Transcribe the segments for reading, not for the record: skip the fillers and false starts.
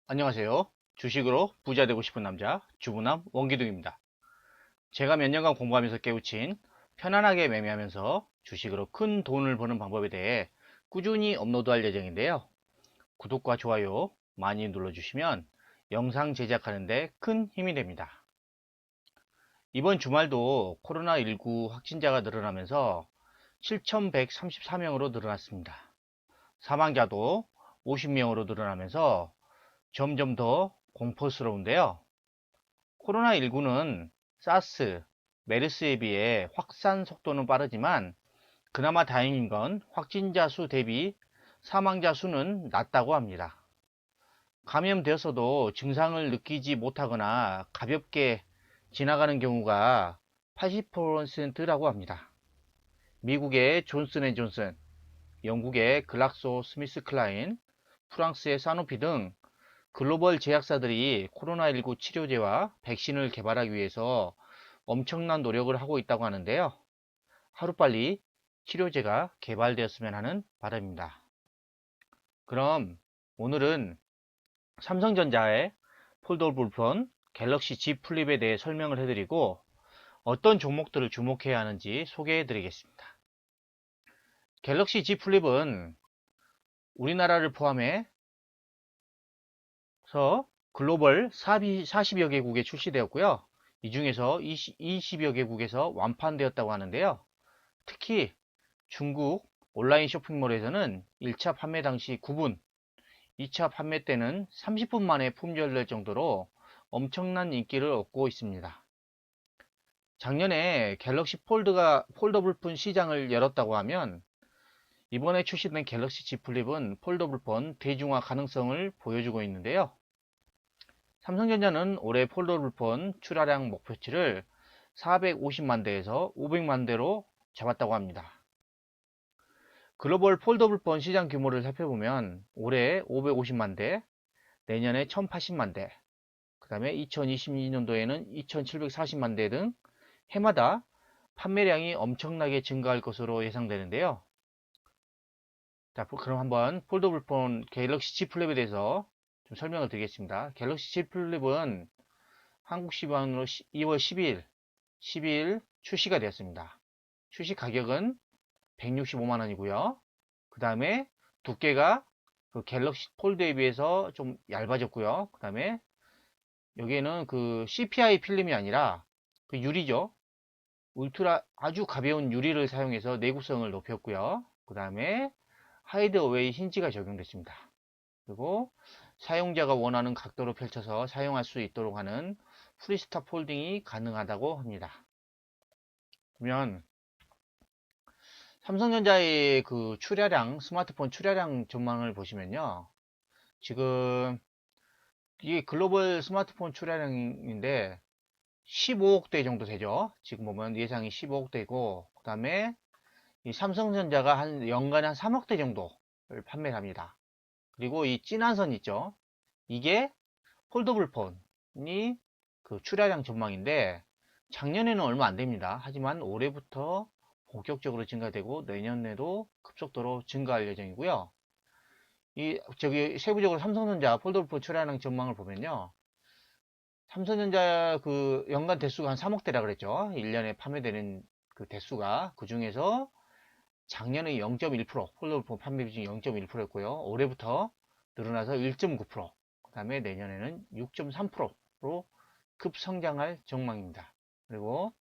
안녕하세요. 주식으로 부자 되고 싶은 남자 주부남 원기둥입니다. 제가 몇 년간 공부하면서 깨우친 편안하게 매매하면서 주식으로 큰 돈을 버는 방법에 대해 꾸준히 업로드할 예정인데요. 구독과 좋아요 많이 눌러주시면 영상 제작하는 데 큰 힘이 됩니다. 이번 주말도 코로나19 확진자가 늘어나면서 7,134명으로 늘어났습니다. 사망자도 50명으로 늘어나면서 점점 더 공포스러운데요. 코로나19는 사스, 메르스에 비해 확산 속도는 빠르지만 그나마 다행인 건 확진자 수 대비 사망자 수는 낮다고 합니다. 감염되었어도 증상을 느끼지 못하거나 가볍게 지나가는 경우가 80%라고 합니다. 미국의 존슨앤존슨, 영국의 글락소 스미스 클라인, 프랑스의 사노피 등 글로벌 제약사들이 코로나19 치료제와 백신을 개발하기 위해서 엄청난 노력을 하고 있다고 하는데요. 하루빨리 치료제가 개발되었으면 하는 바람입니다. 그럼 오늘은 삼성전자의 폴더블 폰 갤럭시 Z 플립에 대해 설명을 해드리고 어떤 종목들을 주목해야 하는지 소개해 드리겠습니다. 갤럭시 Z 플립은 우리나라를 포함해서 글로벌 40여 개국에 출시되었고요. 이 중에서 20여 개국에서 완판되었다고 하는데요. 특히 중국 온라인 쇼핑몰에서는 1차 판매 당시 9분, 2차 판매 때는 30분 만에 품절될 정도로 엄청난 인기를 얻고 있습니다. 작년에 갤럭시 폴더블 폰 시장을 열었다고 하면 이번에 출시된 갤럭시 Z 플립은 폴더블 폰 대중화 가능성을 보여주고 있는데요. 삼성전자는 올해 폴더블 폰 출하량 목표치를 450만 대에서 500만 대로 잡았다고 합니다. 글로벌 폴더블 폰 시장 규모를 살펴보면 올해 550만 대, 내년에 1080만 대, 그 다음에 2022년도에는 2740만 대 등 해마다 판매량이 엄청나게 증가할 것으로 예상되는데요. 자, 그럼 한번 폴더블 폰 갤럭시 Z 플립에 대해서 좀 설명을 드리겠습니다. 갤럭시 Z 플립은 한국 시간으로 2월 12일 출시가 되었습니다. 출시 가격은 165만 원이고요. 그 다음에 두께가 그 갤럭시 폴드에 비해서 좀 얇아졌고요. 그 다음에 여기에는 그 CPI 필름이 아니라 그 유리죠. 울트라 아주 가벼운 유리를 사용해서 내구성을 높였고요. 그 다음에 하이드 어웨이 힌지가 적용됐습니다. 그리고 사용자가 원하는 각도로 펼쳐서 사용할 수 있도록 하는 프리스타 폴딩이 가능하다고 합니다. 그러면 삼성전자의 그 출하량, 스마트폰 출하량 전망을 보시면요. 지금 이게 글로벌 스마트폰 출하량인데 15억 대 정도 되죠. 지금 보면 예상이 15억 대고, 그 다음에 이 삼성전자가 한 연간에 한 3억 대 정도를 판매를 합니다. 그리고 이 진한 선 있죠. 이게 폴더블 폰이 그 출하량 전망인데 작년에는 얼마 안 됩니다. 하지만 올해부터 본격적으로 증가되고 내년에도 급속도로 증가할 예정이고요. 이 저기 세부적으로 삼성전자 폴더블 폰 출하량 전망을 보면요. 삼성전자 그 연간 대수가 한 3억 대라 그랬죠. 1년에 판매되는 그 대수가 그 중에서 작년에 0.1%, 폴더블 폰 판매 비중이 0.1%였고요. 올해부터 늘어나서 1.9%, 그 다음에 내년에는 6.3%로 급성장할 전망입니다. 그리고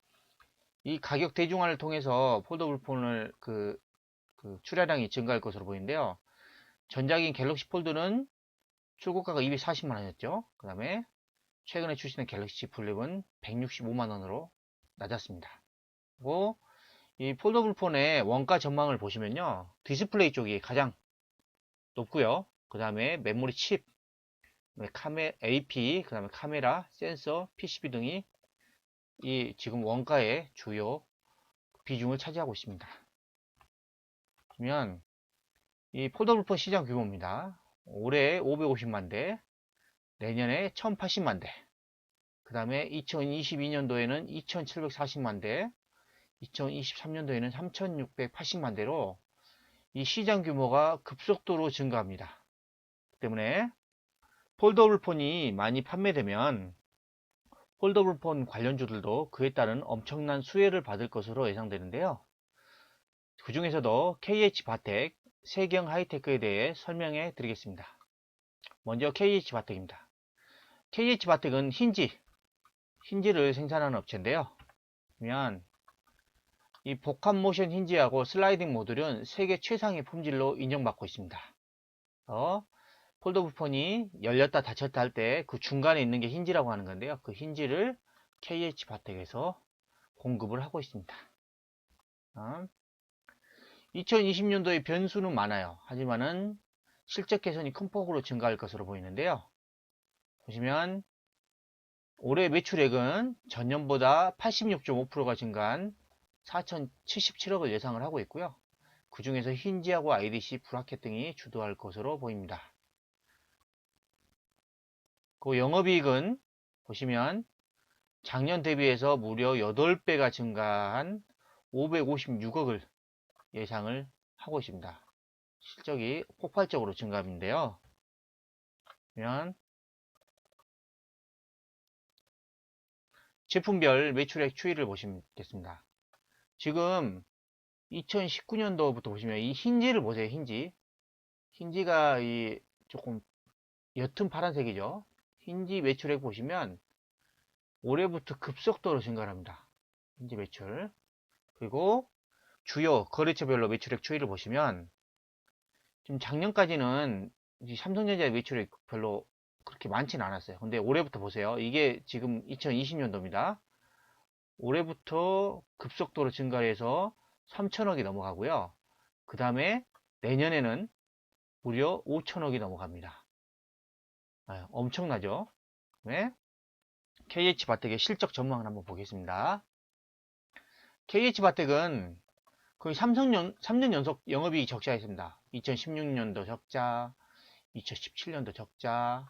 이 가격 대중화를 통해서 폴더블 폰을 그 출하량이 증가할 것으로 보이는데요. 전작인 갤럭시 폴드는 출고가가 240만 원이었죠. 그 다음에 최근에 출시된 갤럭시 플립은 165만 원으로 낮았습니다. 그리고 이 폴더블 폰의 원가 전망을 보시면요. 디스플레이 쪽이 가장 높고요. 그 다음에 메모리 칩, AP, 그 다음에 카메라, 센서, PCB 등이 이 지금 원가의 주요 비중을 차지하고 있습니다. 그러면 이 폴더블 폰 시장 규모입니다. 올해 550만 대, 내년에 1080만 대, 그 다음에 2022년도에는 2740만 대, 2023년도에는 3680만 대로 이 시장 규모가 급속도로 증가합니다. 때문에 폴더블 폰이 많이 판매되면 폴더블 폰 관련주들도 그에 따른 엄청난 수혜를 받을 것으로 예상되는데요. 그 중에서도 KH바텍, 세경하이테크에 대해 설명해 드리겠습니다. 먼저 KH바텍입니다. KH바텍은 힌지를 생산하는 업체인데요. 그러면 이 복합 모션 힌지하고 슬라이딩 모듈은 세계 최상의 품질로 인정받고 있습니다. 폴더블 폰이 열렸다 닫혔다 할 때 그 중간에 있는 게 힌지라고 하는 건데요. 그 힌지를 KH바텍에서 공급을 하고 있습니다. 2020년도에 변수는 많아요. 하지만은 실적 개선이 큰 폭으로 증가할 것으로 보이는데요. 보시면 올해 매출액은 전년보다 86.5%가 증가한 4,077억을 예상을 하고 있고요. 그 중에서 힌지하고 IDC, 브라켓 등이 주도할 것으로 보입니다. 그 영업이익은 보시면 작년 대비해서 무려 8배가 증가한 556억을 예상을 하고 있습니다. 실적이 폭발적으로 증가인데요. 그러면 제품별 매출액 추이를 보시겠습니다. 지금 2019년도부터 보시면 이 힌지를 보세요. 힌지가 이 조금 옅은 파란색이죠. 힌지 매출액 보시면 올해부터 급속도로 증가합니다. 힌지 매출. 그리고 주요 거래처별로 매출액 추이를 보시면 지금 작년까지는 삼성전자의 매출액 별로 그렇게 많지는 않았어요. 근데 올해부터 보세요. 이게 지금 2020년도입니다. 올해부터 급속도로 증가해서 3천억이 넘어가고요. 그 다음에 내년에는 무려 5천억이 넘어갑니다. 엄청나죠? 네? KH바텍의 실적 전망을 한번 보겠습니다. KH바텍은 거의 3년 연속 영업이익 적자였습니다. 2016년도 적자, 2017년도 적자,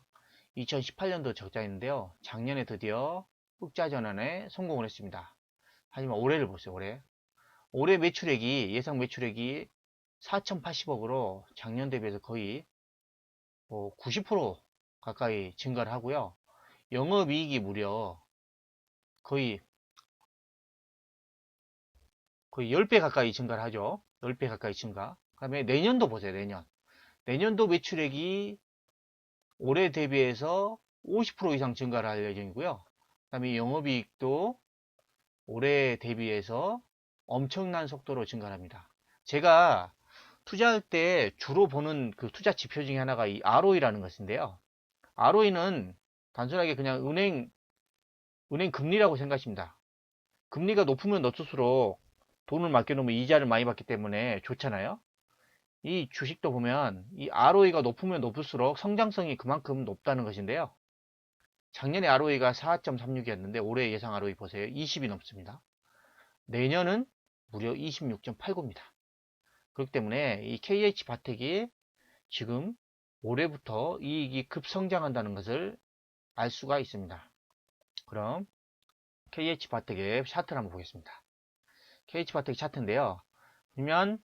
2018년도 적자였는데요. 작년에 드디어 흑자 전환에 성공을 했습니다. 하지만 올해를 보세요. 올해 매출액이 예상 매출액이 4,080억으로 작년 대비해서 거의 90% 가까이 증가를 하고요. 영업이익이 무려 거의 10배 가까이 증가를 하죠. 10배 가까이 증가. 그 다음에 내년도 보세요. 내년도 매출액이 올해 대비해서 50% 이상 증가를 할 예정이고요. 그 다음에 영업이익도 올해 대비해서 엄청난 속도로 증가합니다. 제가 투자할 때 주로 보는 그 투자 지표 중에 하나가 이 ROE라는 것인데요. ROE는 단순하게 그냥 은행 금리라고 생각하십니다. 금리가 높으면 높을수록 돈을 맡겨놓으면 이자를 많이 받기 때문에 좋잖아요. 이 주식도 보면 이 ROE가 높으면 높을수록 성장성이 그만큼 높다는 것인데요. 작년에 ROE가 4.36이었는데 올해 예상 ROE 보세요. 20이 넘습니다. 내년은 무려 26.89입니다. 그렇기 때문에 이 KH바텍이 지금 올해부터 이익이 급성장한다는 것을 알 수가 있습니다. 그럼 KH바텍의 차트를 한번 보겠습니다. KH바텍 차트인데요. 보면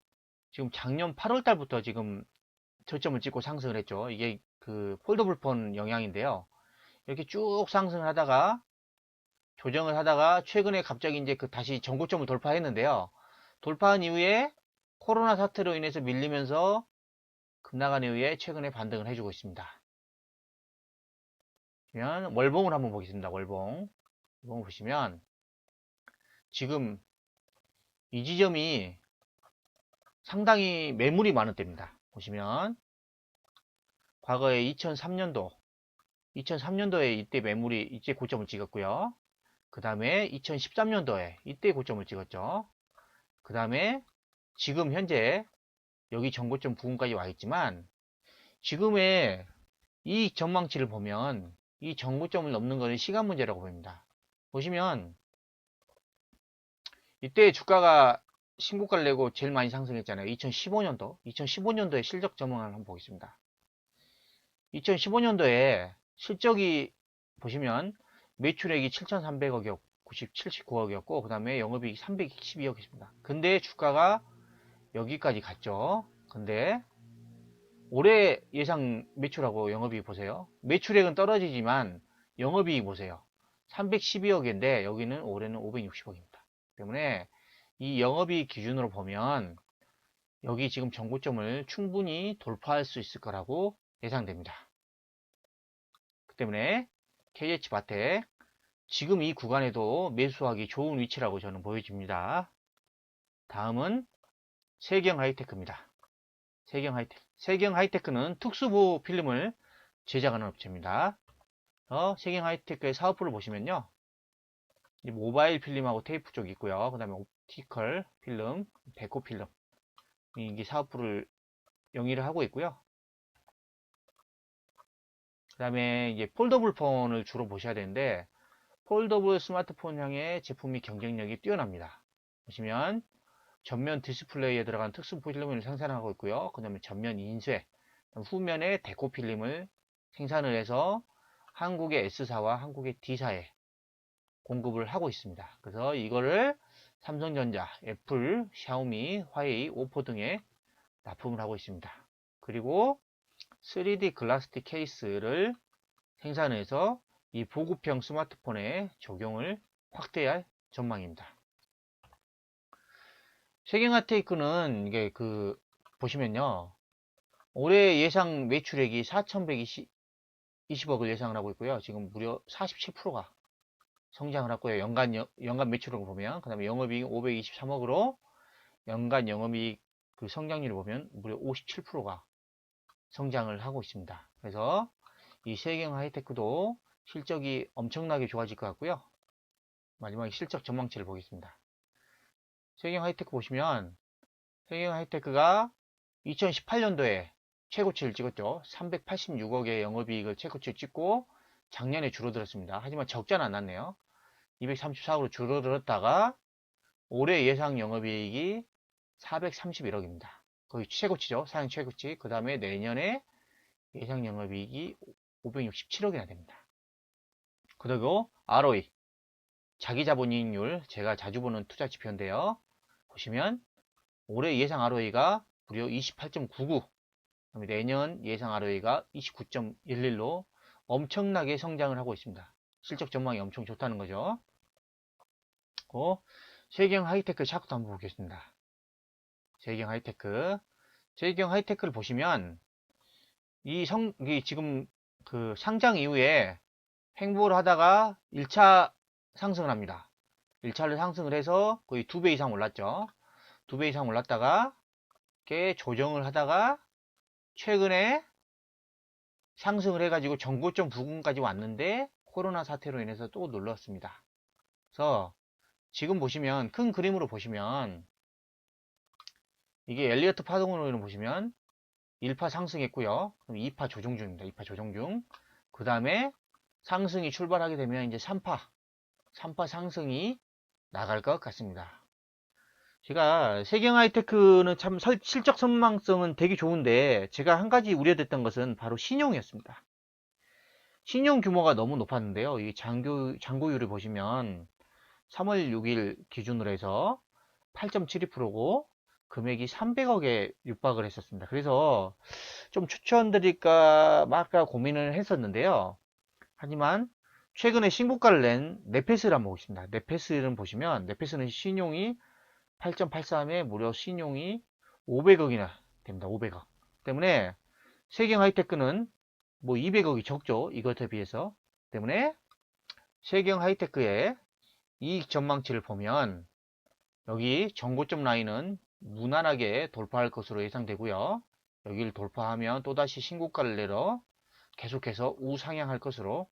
지금 작년 8월 달부터 지금 저점을 찍고 상승을 했죠. 이게 그 폴더블 폰 영향인데요. 이렇게 쭉 상승을 하다가 조정을 하다가 최근에 갑자기 이제 그 다시 전고점을 돌파했는데요. 돌파한 이후에 코로나 사태로 인해서 밀리면서 급락한 이후에 최근에 반등을 해주고 있습니다. 그러면 월봉을 한번 보겠습니다. 월봉 보시면 지금 이 지점이 상당히 매물이 많은 때입니다. 보시면 과거에 2003년도에 이때 매물이 이때 고점을 찍었고요. 그 다음에 2013년도에 이때 고점을 찍었죠. 그 다음에 지금 현재 여기 전고점 부근까지 와 있지만 지금의 이 전망치를 보면 이 전고점을 넘는 것은 시간 문제라고 보입니다. 보시면 이때 주가가 신고가를 내고 제일 많이 상승했잖아요. 2015년도에 실적 전망을 한번 보겠습니다. 2015년도에 실적이 보시면 매출액이 7,300억이었고 79억이었고 그 다음에 영업이익이 312억이었습니다. 근데 주가가 여기까지 갔죠. 근데 올해 예상 매출하고 영업이익 보세요. 매출액은 떨어지지만 영업이익 보세요. 312억인데 여기는 올해는 560억입니다. 때문에 이 영업이익 기준으로 보면 여기 지금 전고점을 충분히 돌파할 수 있을 거라고 예상됩니다. 그 때문에 KH바텍 지금 이 구간에도 매수하기 좋은 위치라고 저는 보여집니다. 다음은 세경하이테크입니다. 세경하이테크는 특수보호 필름을 제작하는 업체입니다. 세경하이테크의 사업부를 보시면요. 모바일 필름하고 테이프 쪽이 있고요. 그 다음에 옵티컬 필름, 데코 필름 이게 사업부를 영위를 하고 있고요. 그 다음에 이제 폴더블 폰을 주로 보셔야 되는데 폴더블 스마트폰형의 제품이 경쟁력이 뛰어납니다. 보시면 전면 디스플레이에 들어간 특수 필름을 생산하고 있고요. 그 다음에 전면 인쇄, 후면에 데코 필름을 생산을 해서 한국의 S사와 한국의 D사에 공급을 하고 있습니다. 그래서 이거를 삼성전자, 애플, 샤오미, 화웨이, 오포 등에 납품을 하고 있습니다. 그리고 3D 글라스틱 케이스를 생산해서 이 보급형 스마트폰에 적용을 확대할 전망입니다. 세경하테이크는 이게 보시면요. 올해 예상 매출액이 4,120억을 예상을 하고 있고요. 지금 무려 47%가 성장을 했고요. 연간 매출액을 보면, 그 다음에 영업이익 523억으로 연간 영업이익 성장률을 보면 무려 57%가 성장을 하고 있습니다. 그래서 이 세경 하이테크도 실적이 엄청나게 좋아질 것 같고요. 마지막에 실적 전망치를 보겠습니다. 세경 하이테크 보시면 세경 하이테크가 2018년도에 최고치를 찍었죠. 386억의 영업이익을 최고치를 찍고 작년에 줄어들었습니다. 하지만 적자는 안 났네요. 234억으로 줄어들었다가 올해 예상 영업이익이 431억입니다. 거의 최고치죠. 사상 최고치. 그 다음에 내년에 예상 영업이익이 567억이나 됩니다. 그리고 ROE, 자기자본이익률, 제가 자주 보는 투자 지표인데요. 보시면 올해 예상 ROE가 무려 28.99, 내년 예상 ROE가 29.11로 엄청나게 성장을 하고 있습니다. 실적 전망이 엄청 좋다는 거죠. 세경 하이테크 차트도 한번 보겠습니다. 세경 하이테크를 보시면 이 지금 상장 이후에 횡보를 하다가 1차 상승을 합니다. 1차를 상승을 해서 거의 2배 이상 올랐죠. 2배 이상 올랐다가 이렇게 조정을 하다가 최근에 상승을 해가지고 전고점 부근까지 왔는데 코로나 사태로 인해서 또 눌렀습니다. 그래서 지금 보시면 큰 그림으로 보시면 이게 엘리어트 파동으로 보시면 1파 상승했고요. 그럼 2파 조정 중입니다. 2파 조정 중. 그 다음에 상승이 출발하게 되면 이제 3파 상승이 나갈 것 같습니다. 제가 세경 하이테크는 참 실적 선망성은 되게 좋은데 제가 한 가지 우려됐던 것은 바로 신용이었습니다. 신용 규모가 너무 높았는데요. 이 잔고율을 보시면 3월 6일 기준으로 해서 8.72%고 금액이 300억에 육박을 했었습니다. 그래서 좀 추천드릴까 말까 고민을 했었는데요. 하지만 최근에 신고가를 낸 네페스를 한번 보겠습니다. 네페스를 보시면 네페스는 신용이 8.83에 무려 신용이 500억이나 됩니다. 500억. 때문에 세경 하이테크는 뭐 200억이 적죠. 이것에 비해서. 때문에 세경 하이테크의 이익 전망치를 보면 여기 전고점 라인은 무난하게 돌파할 것으로 예상되고요. 여기를 돌파하면 또다시 신고가를 내려 계속해서 우상향할 것으로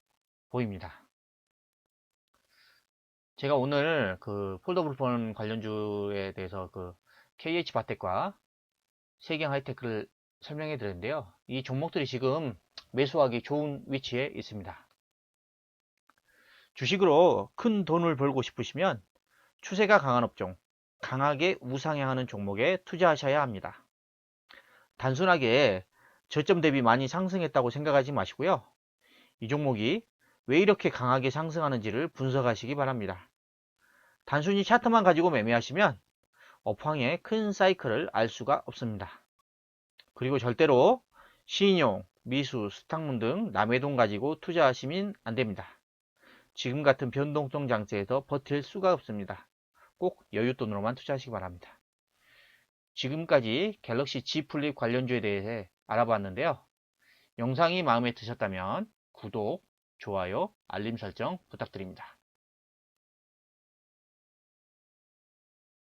보입니다. 제가 오늘 폴더블폰 관련주에 대해서 KH바텍과 세경 하이테크를 설명해 드렸는데요. 이 종목들이 지금 매수하기 좋은 위치에 있습니다. 주식으로 큰 돈을 벌고 싶으시면 추세가 강한 업종, 강하게 우상향하는 종목에 투자하셔야 합니다. 단순하게 저점 대비 많이 상승했다고 생각하지 마시고요. 이 종목이 왜 이렇게 강하게 상승하는지를 분석하시기 바랍니다. 단순히 차트만 가지고 매매하시면 업황의 큰 사이클을 알 수가 없습니다. 그리고 절대로 신용, 미수, 스탁문 등 남의 돈 가지고 투자하시면 안됩니다. 지금 같은 변동성 장세에서 버틸 수가 없습니다. 꼭 여윳돈으로만 투자하시기 바랍니다. 지금까지 갤럭시 Z 플립 관련주에 대해 알아봤는데요. 영상이 마음에 드셨다면 구독, 좋아요, 알림 설정 부탁드립니다.